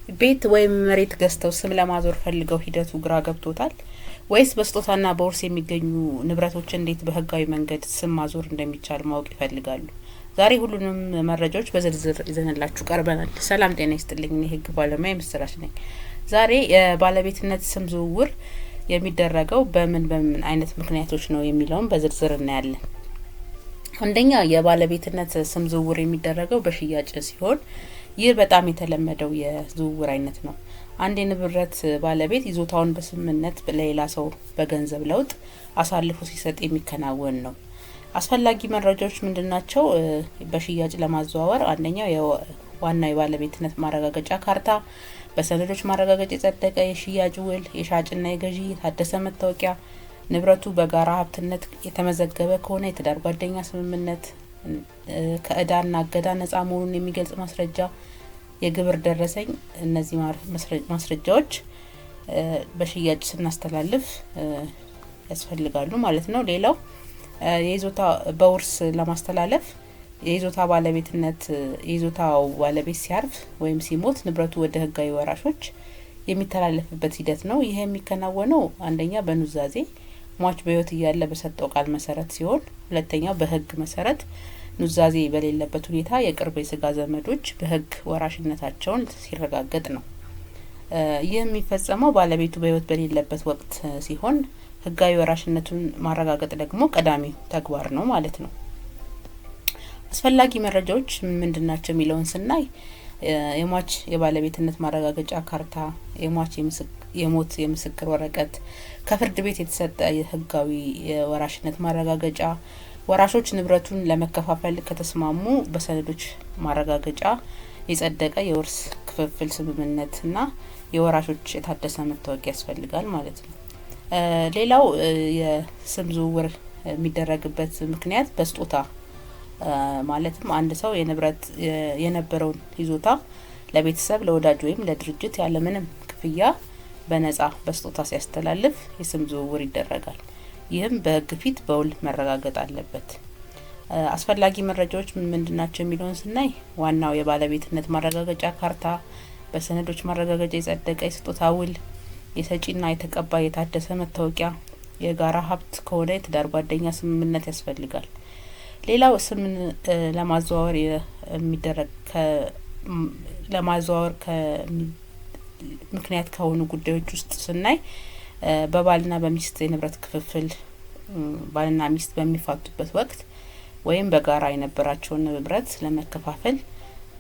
ቤት ወይም መሬት ገዝተው ስም ለማዞር ፈልገው ሂደቱ ግራ ገብቶታል ወይስ በስጦታና በውርስ የሚገኙ ንብረቶች እንዴት በህጋዊ መንገድ ስም ማዞር እንደሚቻል ማወቅ ይፈልጋሉ? ዛሬ ሁሉንም መረጃዎች በዝርዝር ይዘንላችሁ ቀርበናል። ሰላም ጤና ይስጥልኝ። እኔ ህግ ባለሙያ ምስራች ነኝ። ዛሬ የባለቤትነት ስም ዝውውር የሚደረገው በምን አይነት ምክንያቶች ነው የሚለውን በዝርዝር እናያለን። አንደኛ የባለቤትነት ስም ዝውውር የሚደረገው በሽያጭ ሲሆን ይህ በጣም የተለመደው የዝውውር አይነት ነው። አንድ የንብረት ባለቤት ይዞታውን በስምምነት ለሌላ ሰው በገንዘብ ለውጥ አሳልፎ ሲሰጥ የሚከናወን ነው። አስፈላጊ መረጃዎች ምንድናቸው? በሽያጭ ለማዘዋወር አንደኛው ዋና የባለቤትነት ማረጋገጫ ካርታ፣ በሰነዶች ማረጋገጫ የጸደቀ የሽያጭ ውል፣ የሻጭና የገዢ የታደሰ መታወቂያ፣ ንብረቱ በጋራ ሀብትነት የተመዘገበ ከሆነ የትዳር ጓደኛ ስምምነት፣ ከእዳና እገዳ ነጻ መሆኑን የሚገልጽ ማስረጃ፣ የግብር ደረሰኝ። እነዚህ ማስረጃዎች በሽያጭ ስናስተላልፍ ያስፈልጋሉ ማለት ነው። ሌላው የይዞታ በውርስ ለማስተላለፍ የይዞታው ባለቤት ሲያርፍ ወይም ሲሞት ንብረቱ ወደ ህጋዊ ወራሾች የሚተላለፍበት ሂደት ነው። ይሄ የሚከናወነው አንደኛ በኑዛዜ ሟች በህይወት እያለ በሰጠው ቃል መሰረት ሲሆን፣ ሁለተኛው በህግ መሰረት ኑዛዜ በሌለበት ሁኔታ የቅርብ የስጋ ዘመዶች በህግ ወራሽነታቸውን ሲረጋገጥ ነው። ይህ የሚፈጸመው ባለቤቱ በህይወት በሌለበት ወቅት ሲሆን ህጋዊ ወራሽነቱን ማረጋገጥ ደግሞ ቀዳሚው ተግባር ነው ማለት ነው። አስፈላጊ መረጃዎች ምንድናቸው የሚለውን ስናይ የሟች የባለቤትነት ማረጋገጫ ካርታ፣ የሟች የሞት የምስክር ወረቀት፣ ከፍርድ ቤት የተሰጠ የህጋዊ የወራሽነት ማረጋገጫ፣ ወራሾች ንብረቱን ለመከፋፈል ከተስማሙ በሰነዶች ማረጋገጫ የጸደቀ የውርስ ክፍፍል ስምምነትና የወራሾች የታደሰ መታወቂያ ያስፈልጋል ማለት ነው። ሌላው የስም ዝውውር የሚደረግበት ምክንያት በስጦታ ማለትም አንድ ሰው የነበረውን ይዞታ ለቤተሰብ፣ ለወዳጅ ወይም ለድርጅት ያለምንም ክፍያ በነጻ በስጦታ ሲያስተላልፍ የስም ዝውውር ይደረጋል። ይህም በህግ ፊት በውል መረጋገጥ አለበት። አስፈላጊ መረጃዎች ምንድናቸው የሚለውን ስናይ ዋናው የባለቤትነት ማረጋገጫ ካርታ፣ በሰነዶች ማረጋገጫ የጸደቀ የስጦታ ውል፣ የሰጪና የተቀባይ የታደሰ መታወቂያ፣ የጋራ ሀብት ከሆነ የትዳር ጓደኛ ስምምነት ያስፈልጋል። ሌላው ስምን ለማዘዋወር ምክንያት ከሆኑ ጉዳዮች ውስጥ ስናይ በባልና በሚስት የንብረት ክፍፍል ባልና ሚስት በሚፋቱበት ወቅት ወይም በጋራ የነበራቸውን ንብረት ለመከፋፈል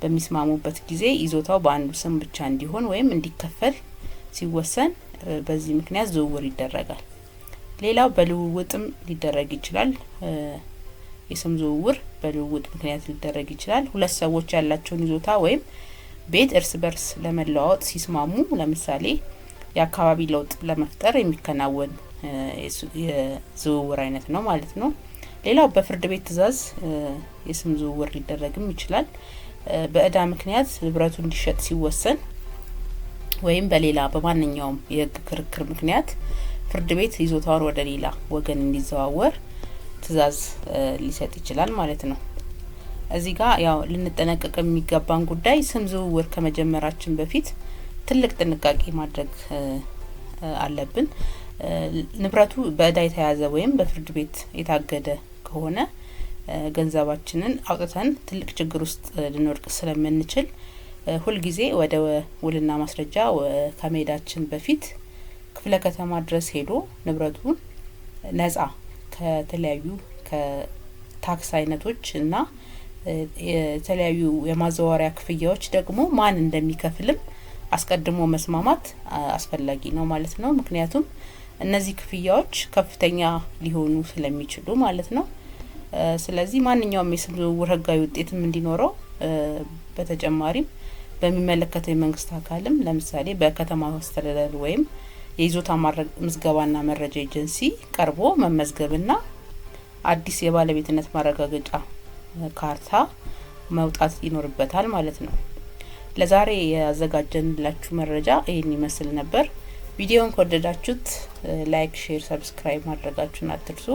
በሚስማሙበት ጊዜ ይዞታው በአንዱ ስም ብቻ እንዲሆን ወይም እንዲከፈል ሲወሰን በዚህ ምክንያት ዝውውር ይደረጋል። ሌላው በልውውጥም ሊደረግ ይችላል። የስም ዝውውር በልውውጥ ምክንያት ሊደረግ ይችላል። ሁለት ሰዎች ያላቸውን ይዞታ ወይም ቤት እርስ በርስ ለመለዋወጥ ሲስማሙ፣ ለምሳሌ የአካባቢ ለውጥ ለመፍጠር የሚከናወን የዝውውር አይነት ነው ማለት ነው። ሌላው በፍርድ ቤት ትዕዛዝ የስም ዝውውር ሊደረግም ይችላል። በእዳ ምክንያት ንብረቱ እንዲሸጥ ሲወሰን ወይም በሌላ በማንኛውም የህግ ክርክር ምክንያት ፍርድ ቤት ይዞታውን ወደ ሌላ ወገን እንዲዘዋወር ትዕዛዝ ሊሰጥ ይችላል ማለት ነው። እዚህ ጋር ያው ልንጠነቀቅ የሚገባን ጉዳይ ስም ዝውውር ከመጀመራችን በፊት ትልቅ ጥንቃቄ ማድረግ አለብን። ንብረቱ በእዳ የተያዘ ወይም በፍርድ ቤት የታገደ ከሆነ ገንዘባችንን አውጥተን ትልቅ ችግር ውስጥ ልንወድቅ ስለምንችል ሁልጊዜ ወደ ውልና ማስረጃ ከመሄዳችን በፊት ክፍለ ከተማ ድረስ ሄዶ ንብረቱን ነጻ ከተለያዩ ከታክስ አይነቶች እና የተለያዩ የማዘዋወሪያ ክፍያዎች ደግሞ ማን እንደሚከፍልም አስቀድሞ መስማማት አስፈላጊ ነው ማለት ነው። ምክንያቱም እነዚህ ክፍያዎች ከፍተኛ ሊሆኑ ስለሚችሉ ማለት ነው። ስለዚህ ማንኛውም የስም ዝውውር ህጋዊ ውጤትም እንዲኖረው በተጨማሪም በሚመለከተው የመንግስት አካልም ለምሳሌ በከተማ አስተዳደር ወይም የይዞታ ምዝገባና መረጃ ኤጀንሲ ቀርቦ መመዝገብና አዲስ የባለቤትነት ማረጋገጫ ካርታ መውጣት ይኖርበታል ማለት ነው። ለዛሬ ያዘጋጀንላችሁ መረጃ ይሄን ይመስል ነበር። ቪዲዮውን ከወደዳችሁት ላይክ፣ ሼር፣ ሰብስክራይብ ማድረጋችሁን አትርሱ።